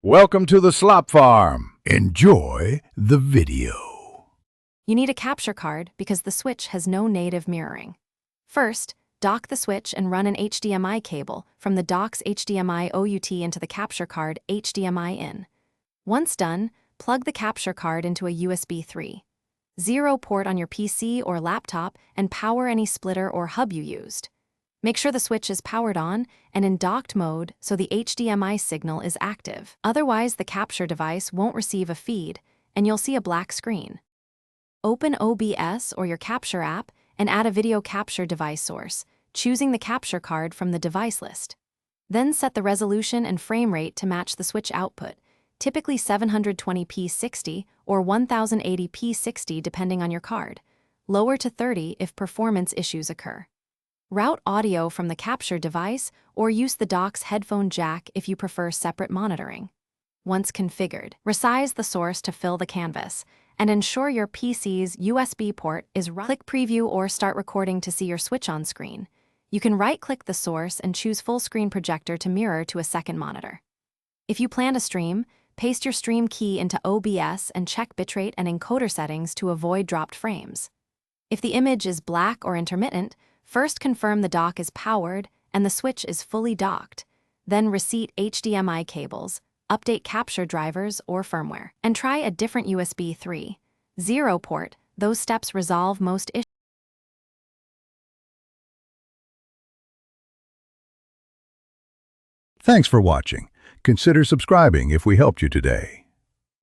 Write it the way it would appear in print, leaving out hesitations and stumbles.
Welcome to the slop farm. Enjoy the video. You need a capture card because the switch has no native mirroring. First, dock the switch and run an HDMI cable from the dock's HDMI OUT into the capture card HDMI in. Once done, plug the capture card into a USB 3.0 port on your PC or laptop and power any splitter or hub you used. Make sure the switch is powered on and in docked mode so the HDMI signal is active. Otherwise, the capture device won't receive a feed and you'll see a black screen. Open OBS or your capture app and add a video capture device source, choosing the capture card from the device list. Then set the resolution and frame rate to match the switch output, typically 720p 60 or 1080p 60 depending on your card. Lower to 30 if performance issues occur. Route audio from the capture device or use the dock's headphone jack if you prefer separate monitoring. Once configured, resize the source to fill the canvas and ensure your PC's USB port is right. Click Preview or Start Recording to see your switch on screen. You can right-click the source and choose Full Screen Projector to mirror to a second monitor. If you plan to stream, paste your stream key into OBS and check bitrate and encoder settings to avoid dropped frames. If the image is black or intermittent, first confirm the dock is powered and the switch is fully docked. Then reseat HDMI cables, update capture drivers or firmware, and try a different USB 3.0 port. Those steps resolve most issues. Thanks for watching. Consider subscribing if we helped you today.